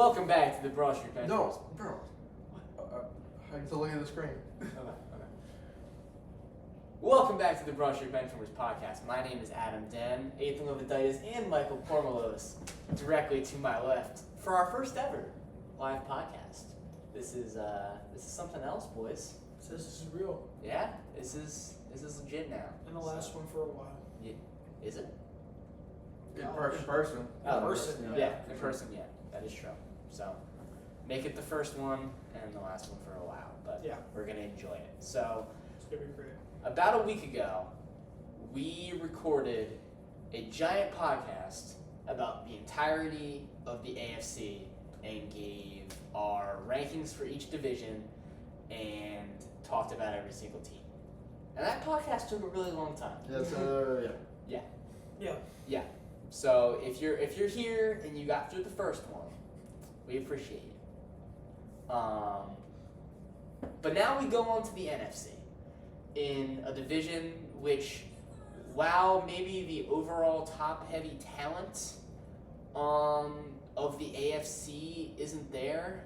Welcome back to the Broad Street Benchwarmers. No, bro. I have to look at the screen. Okay. Welcome back to the Broad Street Benchwarmers podcast. My name is Adam Den, Ethan Leviditis, and Michael Pormelos, directly to my left for our first ever live podcast. This is something else, boys. Says this is real. Yeah, this is legit now. And the last one for a while. Yeah, is it? In person. Oh, In person, yeah, in person, yeah. That is true. So, make it the first one and the last one for a while, but Yeah. we're gonna enjoy it. So, It's gonna be great. about a week ago, we recorded a giant podcast about the entirety of the AFC and gave our rankings for each division and talked about every single team. And that podcast took a really long time. Yes, yeah. Yeah. So if you're here and you got through the first one, we appreciate you. But now we go on to the NFC in a division which, while maybe the overall top-heavy talent of the AFC isn't there,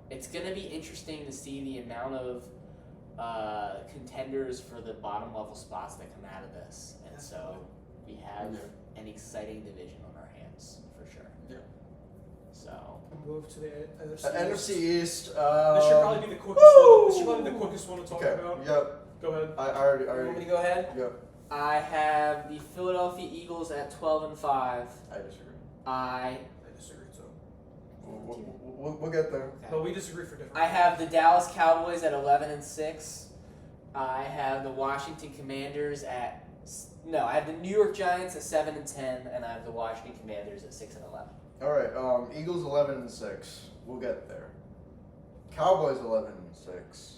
it's gonna be interesting to see the amount of contenders for the bottom level spots that come out of this, and so we have an exciting division on our hands for sure. Yeah. So Move to the NFC. NFC East. This should probably be the quickest one. This should probably be the quickest one to talk about. Yep. Go ahead. I already. you want me to go ahead? Yep. I have the Philadelphia Eagles at 12-5. I disagree. I disagree too. We'll get there. But we disagree for different I have the Dallas Cowboys at 11-6. I have the Washington Commanders I have the New York Giants at 7-10, and I have the Washington Commanders at 6-11. All right. Eagles 11-6. We'll get there. Cowboys 11-6.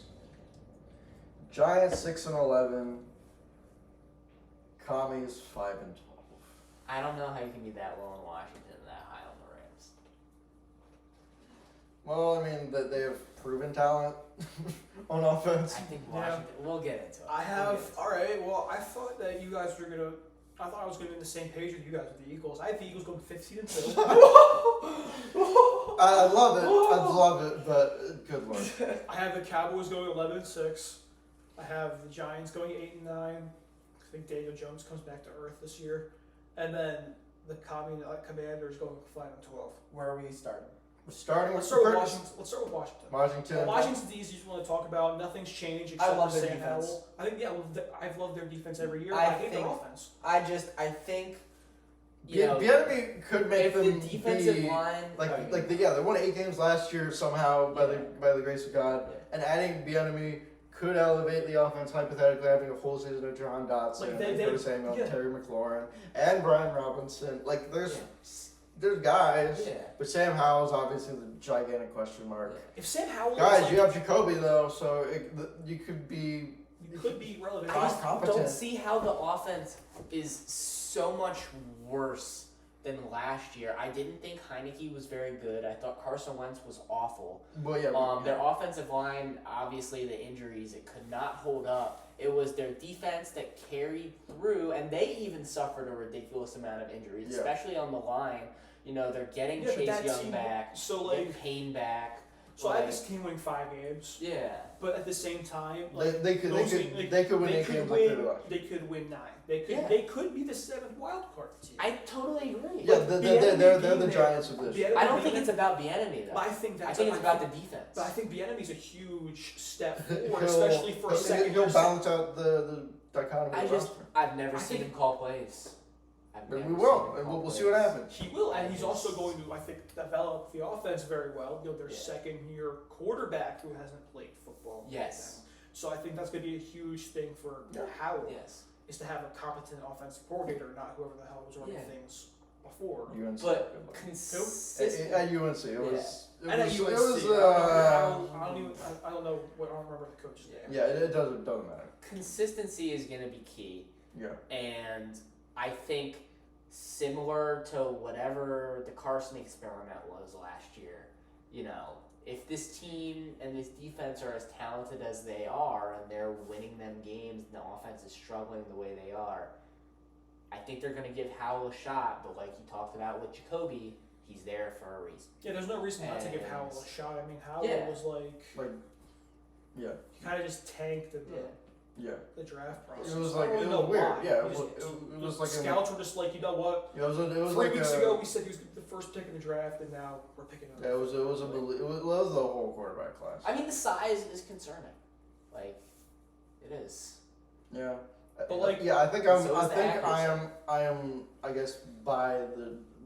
Giants 6-11. Commies 5-12. I don't know how you can be that low in Washington and that high on the Rams. Well, I mean, they have proven talent on offense. I think Washington. We'll get into it. I have. All right. Well, I thought that you guys were gonna. I thought I was gonna be on the same page with you guys with the Eagles. I have the Eagles going 15-2. I love it, but good luck. I have the Cowboys going 11-6. I have the Giants going 8-9. I think Daniel Jones comes back to earth this year, and then the Commanders going 5-12. Where are we starting? We're starting Let's with start with Washington. Washington. Washington's the easiest one to talk about. Nothing's changed except I love for their Sam defense. Howell. I think I've loved their defense every year. I I hate their think- offense. I think The enemy could make if the them defensive be line they won 8 games last year somehow by the grace of God, Yeah. and adding the enemy could elevate the offense hypothetically, having a full season of John Dotson, Like, and Curtis Samuel, yeah. Terry McLaurin, and Brian Robinson. Like there's guys, Yeah. but Sam Howell's obviously the gigantic question mark. If Sam Howell Guys, you have Jacoby though, so you could be. could be relevant. I just competent. don't see how the offense is so much worse than last year. I didn't think Heineke was very good. I thought Carson Wentz was awful. Well, yeah. Their offensive line, obviously the injuries, it could not hold up. It was their defense that carried through, and they even suffered a ridiculous amount of injuries, Yeah. especially on the line. They're getting Yeah, but Chase that Young team- back, So getting Payne back. I have this team winning 5 games, Yeah. but at the same time, they could win 8 games like they did last year. They could win 9. They could. Yeah. They could be the 7th wild card team. I totally agree. Yeah, But they're the being Giants of this. there- I don't think it's about the enemy, though. But I think that's. I think it's about the defense. But I think Bieniemy's a huge step forward, He'll- especially for a second. He'll balance out the dichotomy. I've never I seen think- him call plays. I've We never will, seen him and call we'll see plays. what happens. He will, and he's also going to, I think, develop the offense very well. Their Yeah. second-year quarterback who hasn't played football. Yes. So I think that's going to be a huge thing for Howell, Yes. is to have a competent offensive coordinator, not whoever the hell was running Yeah. things before. UNC. But Good luck. consistent. At UNC, it was. And at UNC, It was. I don't know what I don't remember the coach's name. Yeah, it doesn't matter. Consistency is going to be key. Yeah. And I think similar to whatever the Carson experiment was last year, if this team and this defense are as talented as they are and they're winning them games and the offense is struggling the way they are, I think they're going to give Howell a shot. But like you talked about with Jacoby, He's there for a reason. Yeah, there's no reason not to give And- Howell a shot. I mean, Howell Yeah. was Like, yeah, he kind of just tanked in yeah. the draft process. It was I like, don't really it know was weird. why. Yeah, He it just- was like scouts were just like, you know what? it was 3 weeks ago we said he was the first pick in the draft, and now we're picking him. Yeah, it was the whole quarterback class. I mean, the size is concerning. Like, it is. Yeah. But like, Yeah, I think So I is the am I guess by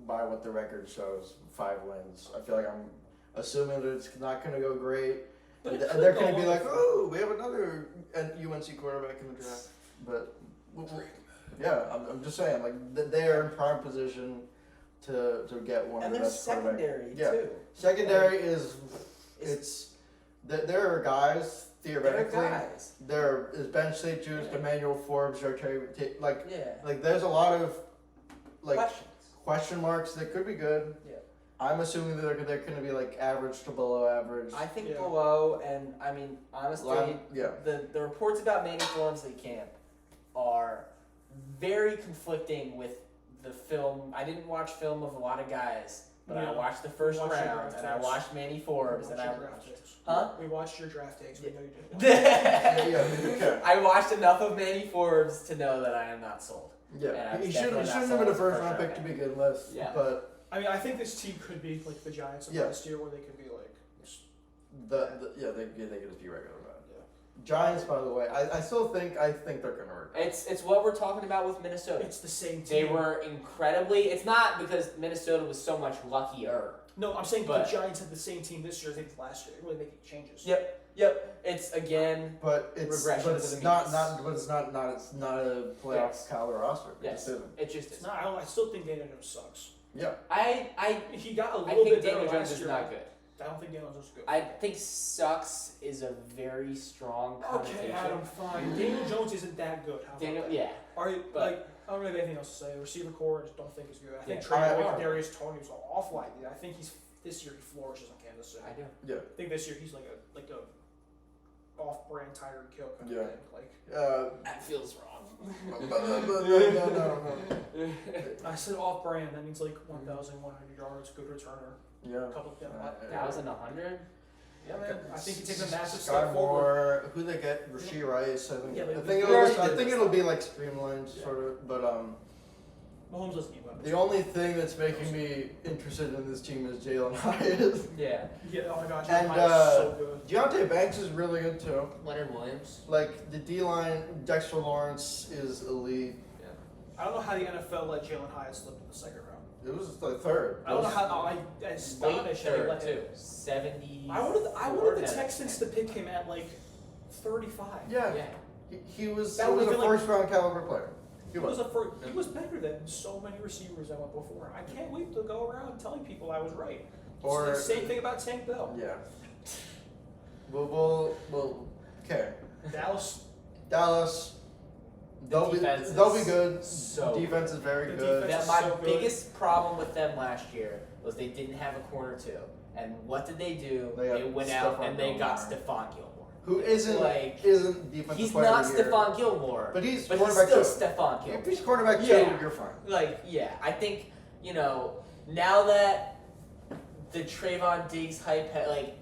what the record shows, 5 wins. I feel like I'm assuming that it's not gonna go great. but And it could they're go gonna be on. like, oh, we have another UNC quarterback in the draft. But yeah, I'm just saying, like they are in prime position to get one And of the their best quarterbacks. secondary, Yeah. too. Secondary there are guys They're theoretically. guys. There is Ben St. Juice, Yeah. Emmanuel Forbes, like Yeah. there's a lot of like Questions. question marks that could be good. Yeah. I'm assuming that they're going to be like average to below average. I think Yeah. below, and I mean, honestly, Yeah. the reports about Manny Forbes at camp are very conflicting with the film. I didn't watch film of a lot of guys, but I Yeah. watched the first Watch your round, draft and I tapes. watched Manny Forbes, and I Huh? We watched your draft takes. We know you did. Yeah. I watched enough of Manny Forbes to know that I am not sold. And Yeah. I'm He definitely shouldn't not have been a sold first for round sure. pick to begin with. Yeah. But I mean, I think this team could be like the Giants of Yeah. last year, where they could be like. they could just be regular about it. Yeah. Giants, by the way, I think they're going to work. It's what we're talking about with Minnesota. It's the same team. They were incredibly. It's not because Minnesota was so much luckier. No, I'm saying But- the Giants had the same team this year as they did last year. They really making changes. Yep. It's again. But it's Regression but to it's the not means. but it's not a playoff Yes. caliber roster. It Yes. just isn't. It just It's is. not. I still think Daniel Jones sucks. Yeah. He got a I little think bit better Daniel Jones last is year. not good. I don't think Daniel Jones is good. I think sucks is a very strong connotation. Okay, Adam, fine. Daniel Jones isn't that good. How about Daniel, that? yeah. Are you, But- like, I don't really have anything else to say. The receiver core, I just don't think is good. I think Yeah. trading away I- for Darius Toney was awful idea. I think this year he flourishes in Kansas City. I do. Yeah. I think this year he's like a off-brand Tyreek Hill kind Yeah. of thing. Like That feels wrong. No. I said off-brand, that means like 1,100 yards, good returner, Yeah. a couple. Yeah, 1,100. yeah, man. I think he takes a massive Sky step forward. Moore, who they get? Rasheed Rice. I think. Yeah, I but think we already I did think this it'll stuff. be like streamlined, Yeah. sort of. But Mahomes doesn't need weapons. the only thing that's making me interested in this team is Jalen Hyatt. Yeah. Yeah, oh my gosh, And, Jeremiah's so good. Deontay Banks is really good too. Leonard Williams. Like the D line, Dexter Lawrence is elite. I don't know how the NFL let Jalen Hyatt slip in the second round. It was the third. I don't know how. I Late astonished that they third let him. too. 70. I wanted the Texans to pick him at like 35. Yeah. Yeah. He was. That He was would've a been like- first round caliber player. He was better than so many receivers that went before. I can't wait to go around telling people I was right. Or- It's the same thing about Tank Bell. Yeah. Well, okay. Dallas. They'll be defense good. So Defense is very The good. defense- my so good. biggest problem with them last year was they didn't have a corner two. And what did they do? They got They went out Stephon and they got Gilmore. Stephon Gilmore. Who isn't Like, defensive He's player not of the year. Stephon Gilmore, But he's but he's quarterback still too. Stephon Gilmore. If he's quarterback too, Yeah. you're fine. Like, yeah, I think, now that the Trayvon Diggs hype,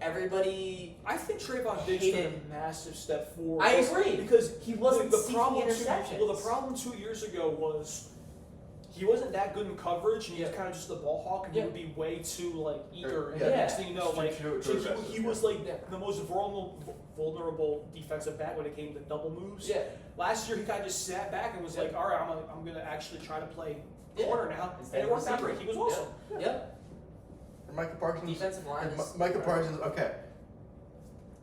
everybody, I think Trayvon Diggs Hated- took a massive step forward. I agree. Because he wasn't the seeking problem. interceptions. Well, the problem 2 years ago was he wasn't that good in coverage, and he was Yeah. kind of just a ball hawk, and Yeah. he would be way too eager. And Yeah. the next thing you know, Too he was like Yeah. the most vulnerable defensive back when it came to double moves. yeah, Last year, he kind of just sat back and was Yeah. like, "All right, I'm gonna actually try to play Yeah. corner now," Instead and it of worked out receiver. great. He was awesome. yep. Micah Parsons. Defensive line and is Micah Parsons. Okay.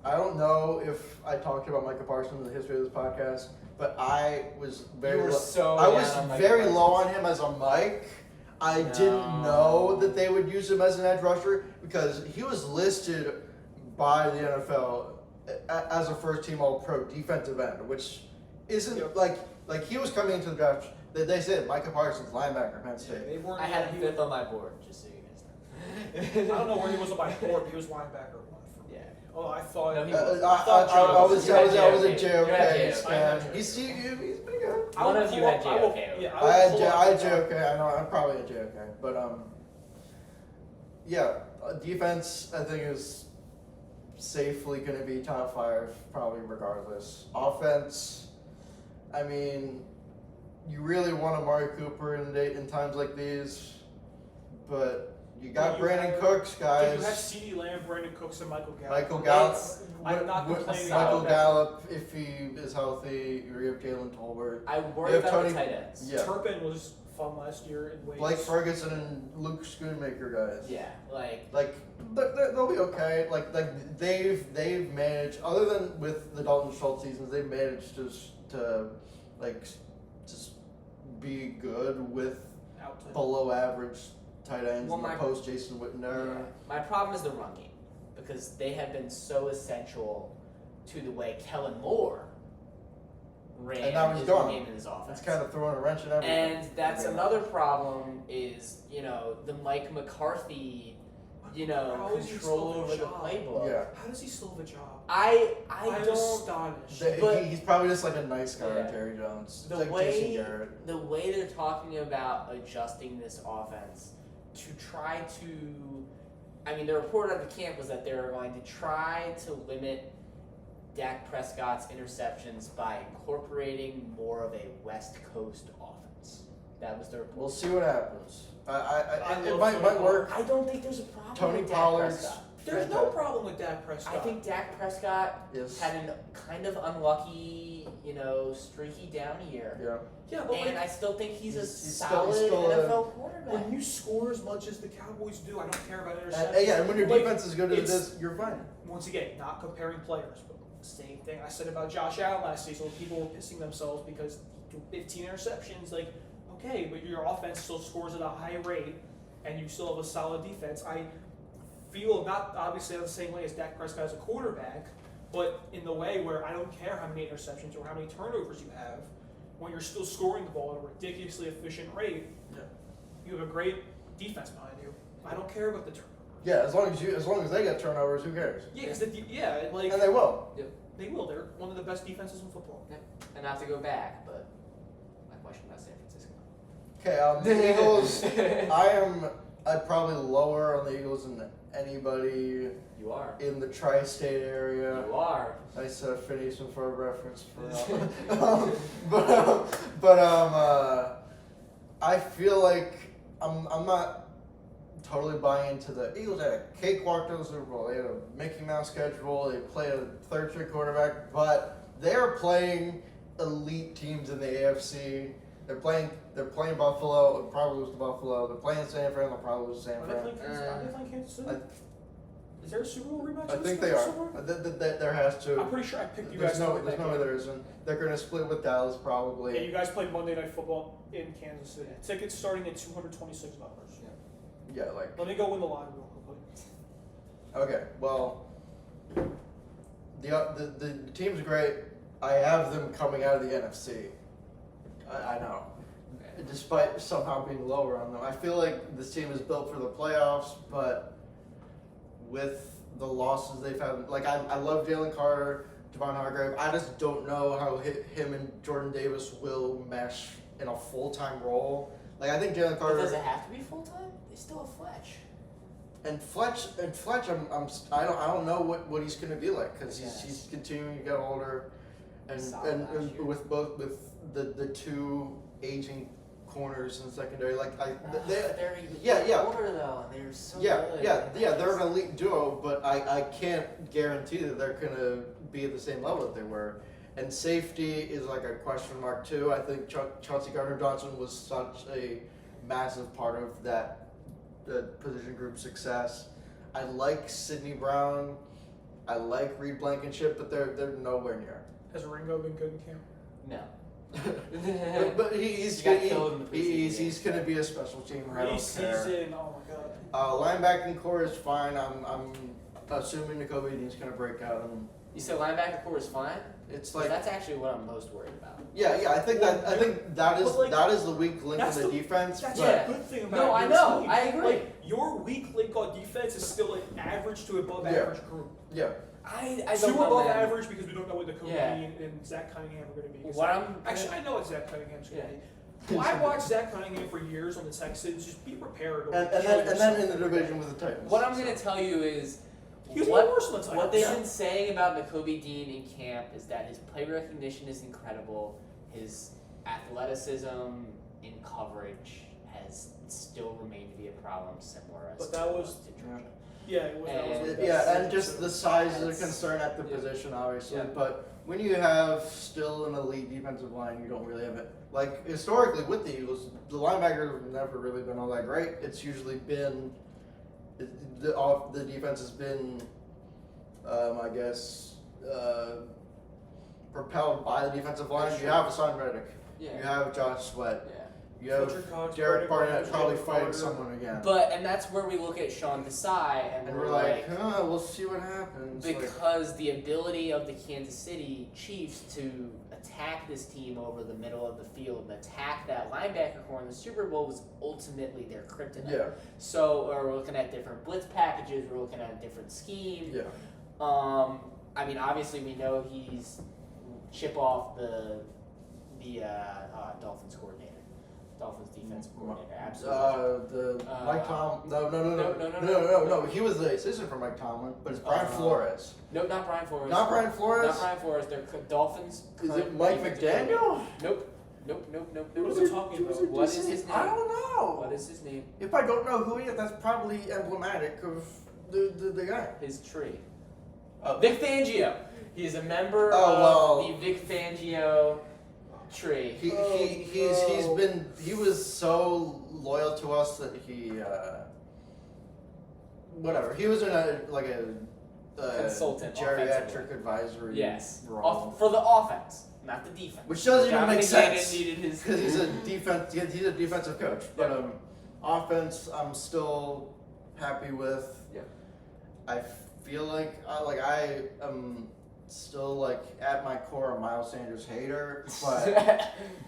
I don't know if I talked about Micah Parsons in the history of this podcast, but I was very. You were so I down was on Micah very Parsons. low on him as a Mike. I didn't know that they would use him as an edge rusher because he was listed by the NFL as a first-team All-Pro defensive end, which isn't Yep. like he was coming into the draft. They said Micah Parsons, linebacker, Penn State. They weren't. I had him he fifth on my board, just so you guys know. I don't know where he was on my board, but he was linebacker one for me. Yeah. Oh, I thought. No, he I was. was You had a JOK. JOK You had fan. JOK. He's pretty good. I One would of you pull had up- I will- JOK. Yeah, I had will pull up JOK. the- I know I'm probably a JOK, but defense I think is safely going to be top 5 probably regardless. Offense, I mean, you really want Amari Cooper in times like these, but you got Brandon Cooks, guys. You have CeeDee Lamb, Brandon Cooks, and Michael Gallup. Michael Gallup. I'm not complaining. Michael Gallup, if he is healthy, you have Jalen Tolbert. I worry about the tight ends. Yeah. Turpin was fun last year in ways. Blake Ferguson and Luke Schoonmaker, guys. Yeah, They'll be okay. Like they've managed, other than with the Dalton Schultz seasons, they've managed to just be good with below average tight ends in the post Jason Witten era. Yeah. My problem is the run game, because they have been so essential to the way Kellen Moore ran his run game in his offense. It's kind of throwing a wrench in everything. And that's another problem is, the Mike McCarthy, control over the playbook. Yeah. How does he still have a job? I I'm don't. astonished. But he's probably just like a nice guy, Terry Jones. The like Jason Garrett. The way they're talking about adjusting this offense to try to, the report at the camp was that they're going to try to limit Dak Prescott's interceptions by incorporating more of a West Coast offense. That was their report. We'll see what happens. It might work. I don't think there's a problem Tony with Dak Pollard's Prescott. There's no problem with Dak Prescott. I think Dak Prescott Yes. had an kind of unlucky, streaky down year. Yeah, but And I still think he's a still solid NFL quarterback. when you score as much as the Cowboys do, I don't care about interceptions. And when your defense is good as it is, you're fine. Once again, not comparing players, but same thing I said about Josh Allen last season when people were pissing themselves because he threw 15 interceptions. Like, okay, but your offense still scores at a high rate, and you still have a solid defense. I feel not obviously in the same way as Dak Prescott as a quarterback, but in the way where I don't care how many interceptions or how many turnovers you have, when you're still scoring the ball at a ridiculously efficient rate, you have a great defense behind you. I don't care about the turnovers. Yeah, as long as they get turnovers, who cares? Yeah, because and they will. They will. They're one of the best defenses in football. Yeah. And not to go back, but my question about San Francisco. Okay, the Eagles. I'm probably lower on the Eagles than anybody. You are. In the tri-state area. You are. Nice Phineas and Ferb reference for I feel like I'm not totally buying into the Eagles. Had a cakewalk to the Super Bowl. They had a Mickey Mouse schedule. They played a third-string quarterback, but they are playing elite teams in the AFC. They're playing Buffalo. They'll probably lose to Buffalo. They're playing San Fran. They'll probably lose to San Fran. Are they playing Kansas City? Is there a Super Bowl rematch? I think they are. There has to. I'm pretty sure I picked you There's guys. no way there isn't. They're going to split with Dallas probably. Yeah, you guys play Monday Night Football in Kansas City. Tickets starting at $226. Yeah, Let me go win the line real quickly. Okay, well, the team's great. I have them coming out of the NFC. I know. Despite somehow being lower on them. I feel like this team is built for the playoffs, but with the losses they've had, I love Jalen Carter, Javon Hargrave. I just don't know how him and Jordan Davis will mesh in a full-time role. I think Jalen Carter. But does it have to be full-time? They still have Fletch. And Fletch, I don't know what he's going to be like because he's continuing to get older, and with the two aging corners in the secondary, they're older though, and they're so good. They're an elite duo, but I can't guarantee that they're going to be at the same level that they were. And safety is a question mark too. I think Chauncey Gardner-Johnson was such a massive part of that position group success. I like Sidney Brown. I like Reed Blankenship, but they're nowhere near. Has Ringo been good in camp? No. but he's going to be a special teamer. I don't care. Preseason, oh my god. Linebacking core is fine. I'm assuming Nakobe Dean's going to break out. You said linebacker core is fine? It's that's actually what I'm most worried about. Yeah. I think that is the weak link in the defense. That's a good thing about No, I know. I agree. Your weak link on defense is still an average to above average group. Yeah. I Two don't know, above man. average because we don't know what Nakobe Dean and Zach Cunningham are going to be. What Actually, I know what Zach Cunningham's going to be. Well, I watched Zach Cunningham for years on the Texans. Just be prepared. And then in the division with the Titans. What I'm going to tell you is He was worse on the Titans. what they've been saying about Nakobe Dean in camp is that his play recognition is incredible. His athleticism in coverage has still remained to be a problem, similar as But that was- to Georgia. Yeah, it was, that was And- the best Yeah, and season, just so- the size is a That's- concern at the yeah. position, obviously. Yeah. But when you have still an elite defensive line, you don't really have it. Like, historically with the Eagles, the linebackers have never really been all that great. It's usually been, the defense has been, I guess, propelled by the defensive line. You have Hassan Reddick. Yeah. You have Josh Sweat. Yeah. You have Fletcher Cox, Derek Brandon Barnett Barnes, probably Jalen fighting Carter. someone again. And that's where we look at Sean Desai and And we're like, we'll see what happens. because the ability of the Kansas City Chiefs to attack this team over the middle of the field and attack that linebacker core in the Super Bowl was ultimately their kryptonite. Yeah. So we're looking at different blitz packages, we're looking at a different scheme. Yeah. I mean, obviously we know he's chip off the Dolphins coordinator. Dolphins defensive coordinator, absolutely. Mike Tom. No. He was the assistant for Mike Tomlin, but it's Brian Flores. No, not Brian Flores. Not Brian Flores. Not Brian Flores. They're Dolphins. Is current it Mike defensive McDaniel? coordinator. Nope. What is he talking about? What is his name? I don't know. What is his name? If I don't know who he is, that's probably emblematic of the guy. His tree. Oh. Vic Fangio. He's a member Oh, of the Vic Fangio tree. He was so loyal to us that he whatever. He was in a Consultant, geriatric offensively. advisory Yes. role. For the offense, not the defense. Which doesn't even John make McDaniel sense. needed his- Because he's a defensive coach. But offense, I'm still happy with. Yeah. I feel like I am still like at my core a Miles Sanders hater,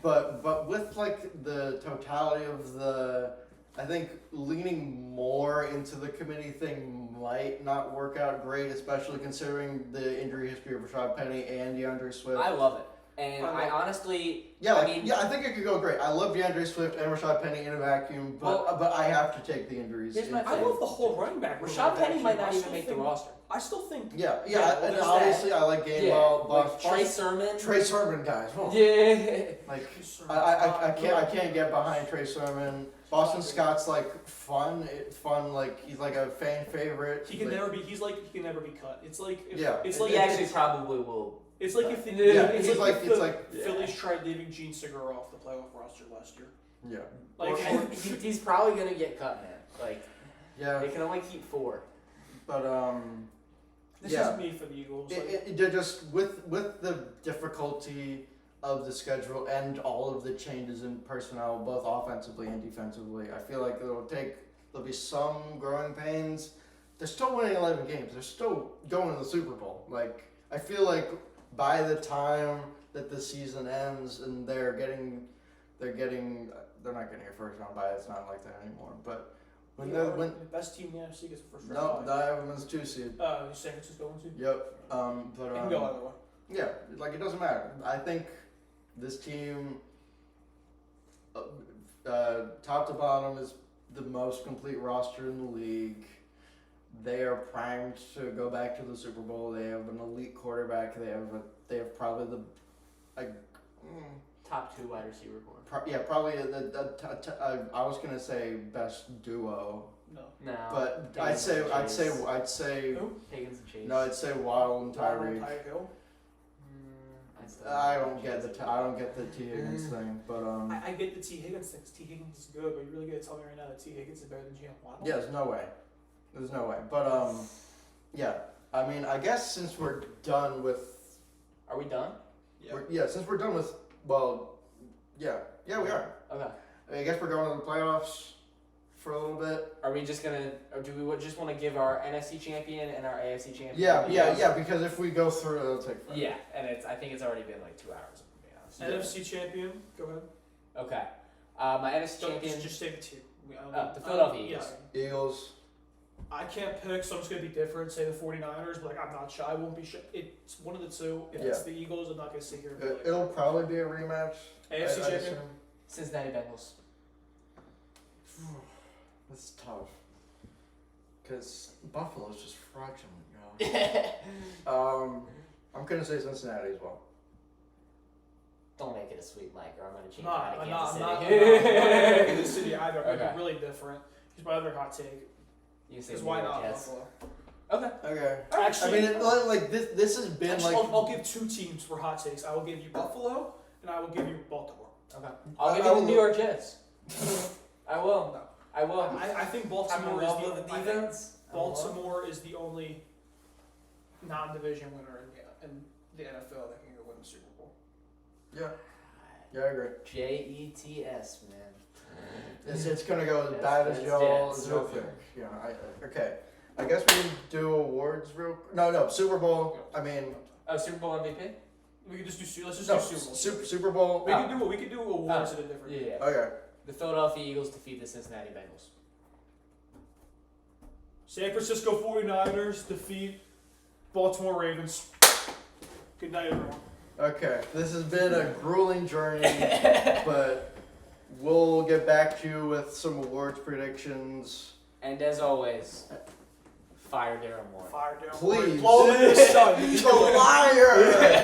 but with like the totality of I think leaning more into the committee thing might not work out great, especially considering the injury history of Rashad Penny and DeAndre Swift. I love it. And I honestly, I think it could go great. I love DeAndre Swift and Rashad Penny in a vacuum, but I have to take the injuries. Here's my I thing. love the whole running back. Rashad Penny might not I even still make the think- roster. I still think. Yeah, there's and that. obviously I like Gainwell, but Trey Sermon. Trey Sermon, guys. Oh. Yeah. Like I can't get behind Trey Sermon. Boston Scott's like fun. Like he's like a fan favorite. He can like, never be. He can never be cut. It's like. It's He like. actually probably will. It's like if the, Yeah, it's it's like, like- if it's the like- Phillies tried leaving Gene Segura off the playoff roster last year. Yeah. Like He's probably gonna get cut, man. Like Yeah. they can only keep 4. But this yeah. is me for the Eagles. Like, They're just with the difficulty of the schedule and all of the changes in personnel, both offensively and defensively. I feel like there'll be some growing pains. They're still winning 11 games. They're still going to the Super Bowl. Like I feel like by the time that the season ends and they're not getting a first round bye. It's not like that anymore. But when the best team in the NFC gets the first round. no, I have them as 2 seed. San Francisco one too. Yep. But It can go either way. yeah, like it doesn't matter. I think this team, top to bottom, is the most complete roster in the league. They are primed to go back to the Super Bowl. They have an elite quarterback. They have probably Top 2 wide receiver core. probably I was gonna say best duo, No. but Higgins I'd and say Who? Higgins and Chase. no, I'd say Waddle and Tyreek. Tyreek Hill. I don't get the T Higgins thing, but I get the T Higgins thing. T Higgins is good, but you really gonna tell me right now that T Higgins is better than Jalen Waddle? yeah, there's no way. But yeah. I mean, I guess since we're done with, Are we done? since we're done with, we are. Okay. I guess we're going to the playoffs for a little bit. Are we just gonna, or do we just want to give our NFC champion and our AFC champion? Yeah. Because if we go through, it'll take forever. Yeah, and I think it's already been like 2 hours. To be honest. NFC champion. Go ahead. Okay. My NFC champion. Just say the two. The Philadelphia Eagles. Yeah. Eagles. I can't pick, so I'm just going to be different. Say the 49ers, but like, I'm not shy. I won't be shy. It's one of the two. If it's the Eagles, I'm not going to sit here and be like, It'll probably be a rematch. AFC I champion. assume. Cincinnati Bengals. This is tough. Because Buffalo's just fraudulent, y'all. I'm gonna say Cincinnati as well. Don't make it a sweep, Mike, or I'm going to change I'm mine to not Kansas City. Kansas City either. Okay. It'd be really different. Here's my other hot take. You can say Is New why York not Jets. Buffalo? Okay. Okay. Actually, I mean, like this has been Actually, like. I'll give two teams for hot takes. I will give you Buffalo, and I will give you Baltimore. Okay. I'll give you the New York Jets. I will. No. I will. I think Baltimore Baltimore is the only non-division winner in the NFL that can go win the Super Bowl. Yeah. Yeah, I agree. Jets, man. It's gonna go as Yes, bad as Jets, y'all. Jets. Real quick. Yeah. Okay. I guess we can do awards real. No. Super Bowl. I mean. Oh, Super Bowl MVP? We could just do. Let's just No. do Super Bowl. Super Bowl. We could do awards at a different. Yeah. Okay. The Philadelphia Eagles defeat the Cincinnati Bengals. San Francisco 49ers defeat Baltimore Ravens. Good night, everyone. Okay. This has been a grueling journey, but we'll get back to you with some awards predictions. And as always, fire Darren Moore. Fire down. Please. Blow him in the sun. He's a liar.